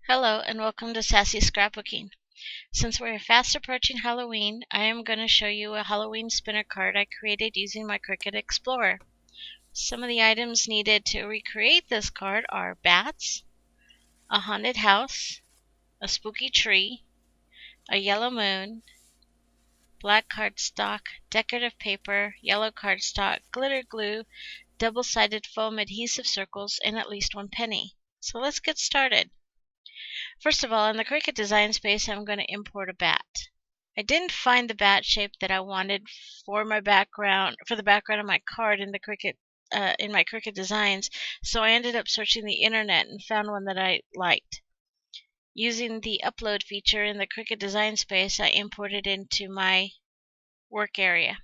Hello and welcome to Sassy Scrapbooking. Since we're fast approaching Halloween, I am going to show you a Halloween spinner card I created using my Cricut Explorer. Some of the items needed to recreate this card are bats, a haunted house, a spooky tree, a yellow moon, black cardstock, decorative paper, yellow cardstock, glitter glue, double-sided foam adhesive circles, and at least one penny. So let's get started. First of all, in the Cricut Design Space, I'm going to import a bat. I didn't find the bat shape that I wanted for my background, for the background of my card in the in my Cricut Designs, so I ended up searching the internet and found one that I liked. Using the upload feature in the Cricut Design Space, I imported into my work area.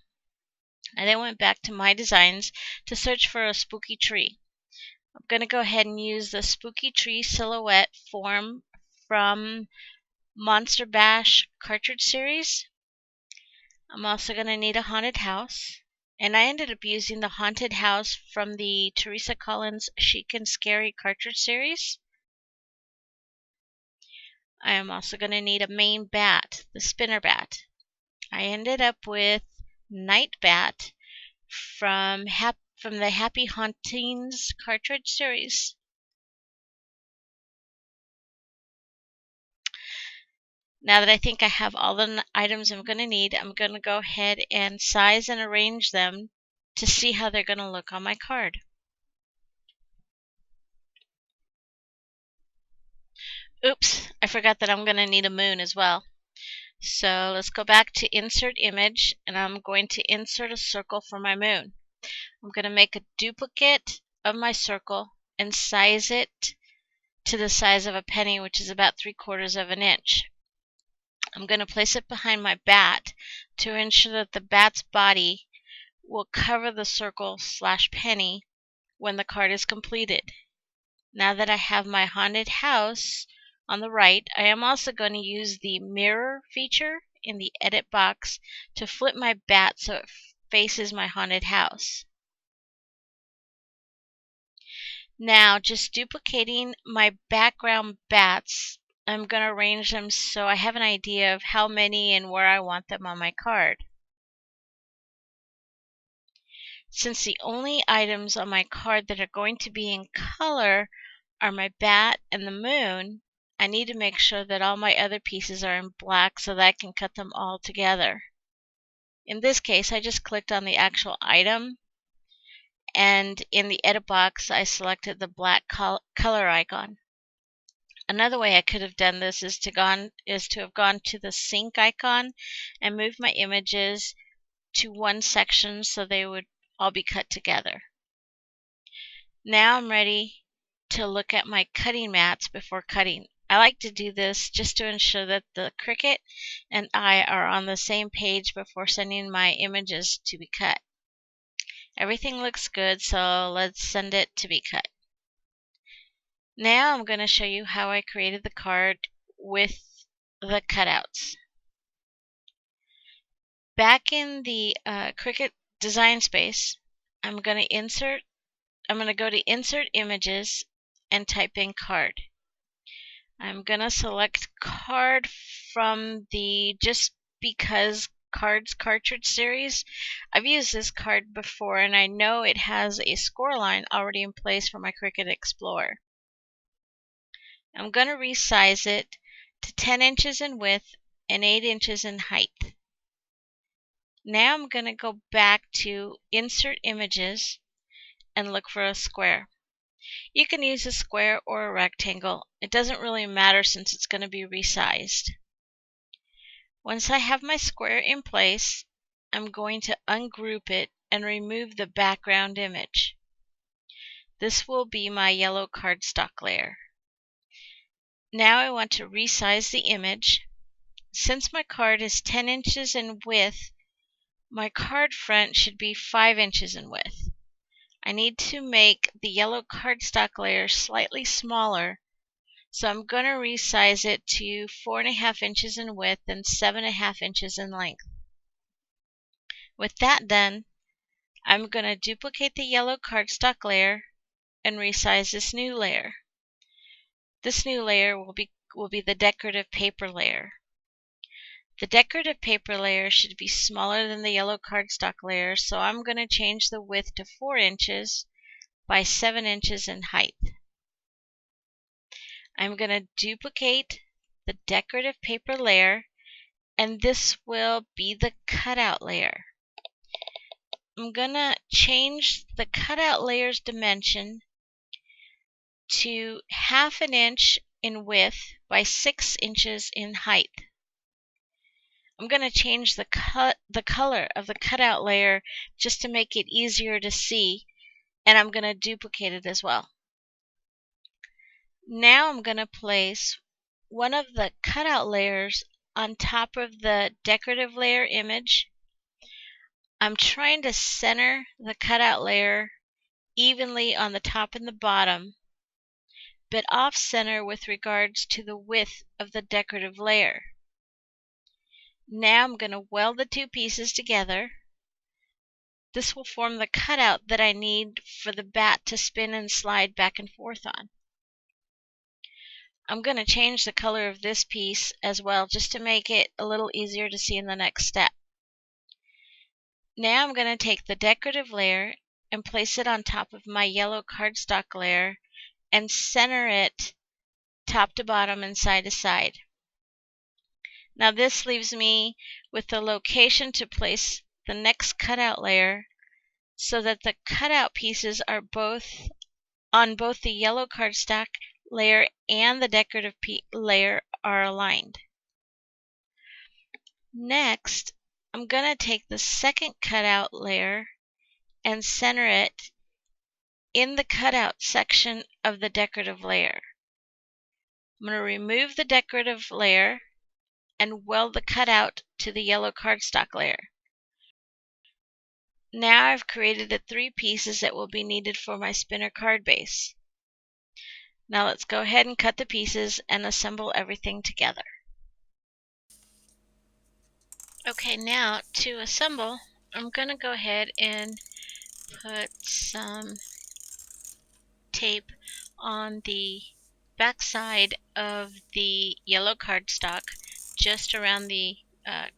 I then went back to my designs to search for a spooky tree. I'm going to go ahead and use the spooky tree silhouette form from Monster Bash cartridge series. I'm also going to need a haunted house, and I ended up using the haunted house from the Teresa Collins Chic and Scary cartridge series. I am also going to need a main bat, the spinner bat. I ended up with Night Bat from the Happy Hauntings cartridge series. Now that I think I have all the items I'm going to need, I'm going to go ahead and size and arrange them to see how they're going to look on my card. Oops, I forgot that I'm going to need a moon as well. So let's go back to Insert Image, and I'm going to insert a circle for my moon. I'm going to make a duplicate of my circle and size it to the size of a penny, which is about 3/4 of an inch. I'm going to place it behind my bat to ensure that the bat's body will cover the circle/penny when the card is completed. Now that I have my haunted house on the right, I am also going to use the mirror feature in the edit box to flip my bat so it faces my haunted house. Now, just duplicating my background bats, I'm going to arrange them so I have an idea of how many and where I want them on my card. Since the only items on my card that are going to be in color are my bat and the moon, I need to make sure that all my other pieces are in black so that I can cut them all together. In this case, I just clicked on the actual item, and in the edit box, I selected the black color icon. Another way I could have done this is to have gone to the sync icon and moved my images to one section so they would all be cut together. Now I'm ready to look at my cutting mats before cutting. I like to do this just to ensure that the Cricut and I are on the same page before sending my images to be cut. Everything looks good, so let's send it to be cut. Now I'm going to show you how I created the card with the cutouts. Back in the Cricut Design Space, I'm going to go to Insert Images and type in Card. I'm going to select Card from the Just Because Cards cartridge series. I've used this card before, and I know it has a score line already in place for my Cricut Explorer. I'm going to resize it to 10 inches in width and 8 inches in height. Now I'm going to go back to Insert Images and look for a square. You can use a square or a rectangle. It doesn't really matter since it's going to be resized. Once I have my square in place, I'm going to ungroup it and remove the background image. This will be my yellow cardstock layer. Now I want to resize the image. Since my card is 10 inches in width, my card front should be 5 inches in width. I need to make the yellow cardstock layer slightly smaller, so I'm going to resize it to 4.5 inches in width and 7.5 inches in length. With that done, I'm going to duplicate the yellow cardstock layer and resize this new layer. This new layer will be the decorative paper layer. The decorative paper layer should be smaller than the yellow cardstock layer, so I'm going to change the width to 4 inches by 7 inches in height. I'm going to duplicate the decorative paper layer, and this will be the cutout layer. I'm going to change the cutout layer's dimension to 1/2 inch in width by 6 inches in height. I'm going to change the color of the cutout layer just to make it easier to see, and I'm going to duplicate it as well. Now I'm going to place one of the cutout layers on top of the decorative layer image. I'm trying to center the cutout layer evenly on the top and the bottom, but off center with regards to the width of the decorative layer. Now I'm going to weld the two pieces together. This will form the cutout that I need for the bat to spin and slide back and forth on. I'm going to change the color of this piece as well, just to make it a little easier to see in the next step. Now I'm going to take the decorative layer and place it on top of my yellow cardstock layer and center it top to bottom and side to side. Now this leaves me with the location to place the next cutout layer so that the cutout pieces are on both the yellow cardstock layer and the decorative layer are aligned. Next, I'm going to take the second cutout layer and center it in the cutout section of the decorative layer. I'm going to remove the decorative layer and weld the cutout to the yellow cardstock layer. Now I've created the 3 pieces that will be needed for my spinner card base. Now let's go ahead and cut the pieces and assemble everything together. Okay, now to assemble, I'm going to go ahead and put some tape on the back side of the yellow cardstock just around the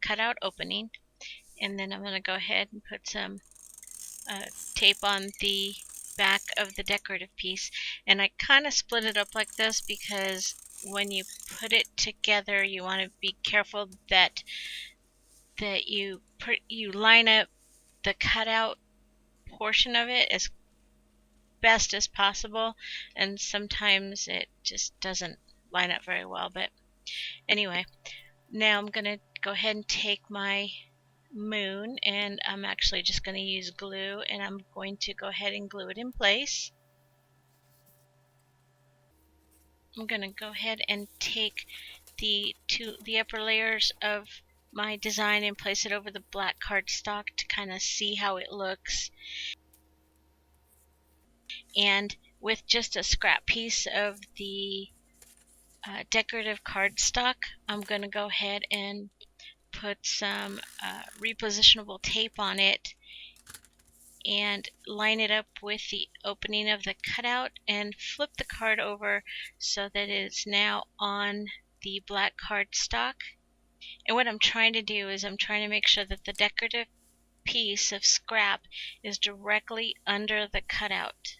cutout opening, and then I'm going to go ahead and put some tape on the back of the decorative piece, and I kind of split it up like this because when you put it together you want to be careful that you line up the cutout portion of it as best as possible, and sometimes it just doesn't line up very well. But anyway, now I'm going to go ahead and take my moon, and I'm actually just going to use glue, and I'm going to go ahead and glue it in place. I'm going to go ahead and take the upper layers of my design and place it over the black cardstock to kind of see how it looks. And with just a scrap piece of the decorative cardstock, I'm going to go ahead and put some repositionable tape on it and line it up with the opening of the cutout and flip the card over so that it's now on the black cardstock. And what I'm trying to do is I'm trying to make sure that the decorative piece of scrap is directly under the cutout.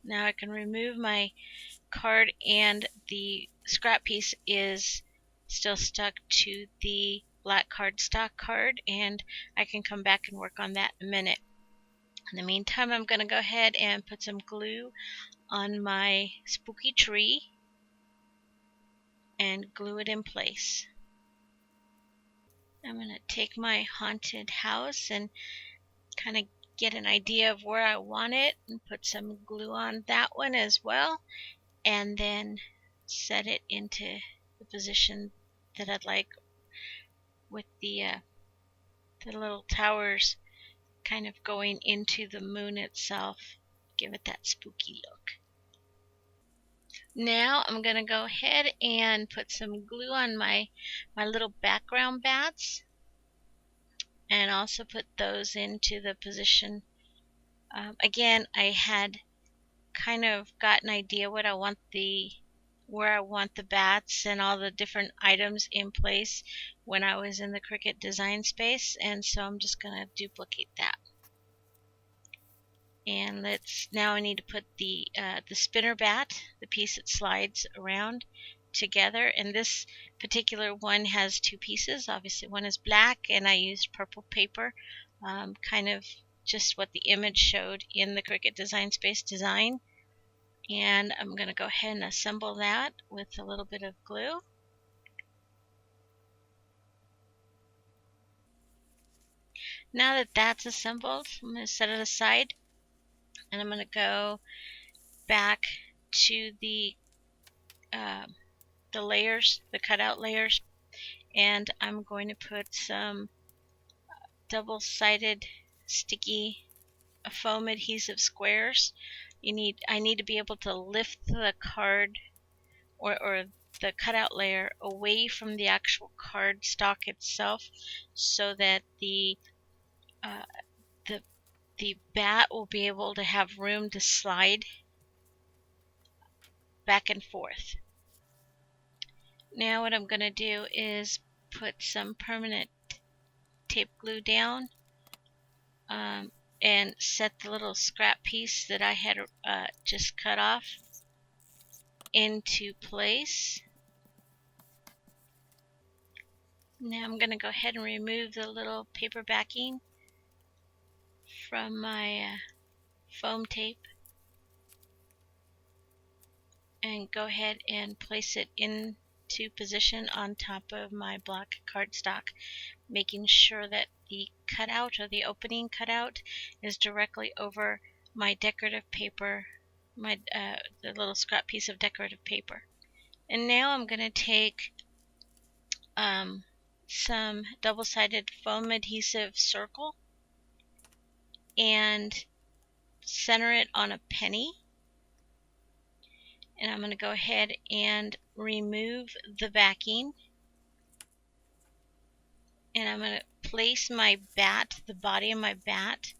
Now I can remove my card, and the scrap piece is still stuck to the black cardstock card, and I can come back and work on that in a minute. In the meantime, I'm going to go ahead and put some glue on my spooky tree and glue it in place. I'm going to take my haunted house and kind of get an idea of where I want it and put some glue on that one as well, and then set it into the position that I'd like, with the little towers kind of going into the moon itself. Give it that spooky look. Now I'm going to go ahead and put some glue on my little background bats, and also put those into the position. Again, I had kind of got an idea where I want the bats and all the different items in place when I was in the Cricut Design Space, and so I'm just going to duplicate that. And now I need to put the spinner bat, the piece that slides around, together. And this particular one has two pieces. Obviously one is black, and I used purple paper, kind of just what the image showed in the Cricut Design Space design. And I'm going to go ahead and assemble that with a little bit of glue. Now that that's assembled, I'm going to set it aside, and I'm going to go back to the layers, the cutout layers, and I'm going to put some double-sided sticky foam adhesive squares. I need to be able to lift the card or the cutout layer away from the actual card stock itself, so that the bat will be able to have room to slide back and forth. Now what I'm going to do is put some permanent tape glue down and set the little scrap piece that I had just cut off into place. Now I'm going to go ahead and remove the little paper backing from my foam tape and go ahead and place it into position on top of my black cardstock, making sure that the cutout, or the opening cutout, is directly over my decorative paper, the little scrap piece of decorative paper. And now I'm going to take some double-sided foam adhesive circle and center it on a penny. And I'm going to go ahead and remove the backing. And I'm going to place my bat, the body of my bat,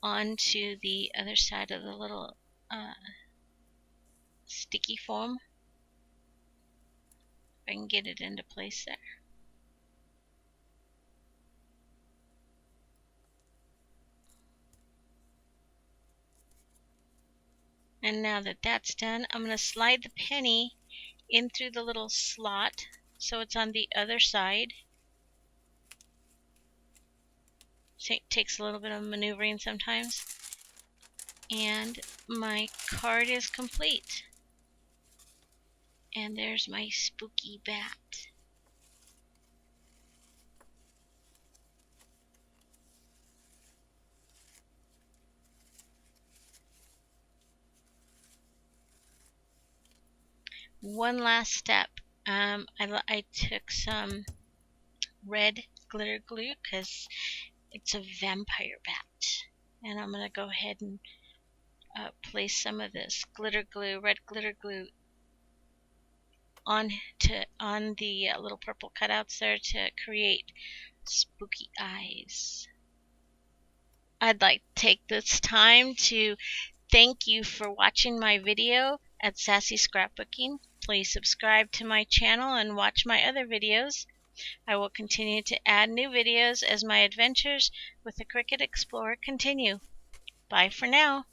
onto the other side of the little sticky foam. If I can get it into place there. And now that that's done, I'm going to slide the penny in through the little slot so it's on the other side. It takes a little bit of maneuvering sometimes. And my card is complete. And there's my spooky bat. One last step. I took some red glitter glue because it's a vampire bat, and I'm going to go ahead and place some of this glitter glue, red glitter glue, on the little purple cutouts there to create spooky eyes. I'd like to take this time to thank you for watching my video at Sassy Scrapbooking. Please subscribe to my channel and watch my other videos. I will continue to add new videos as my adventures with the Cricut Explorer continue. Bye for now.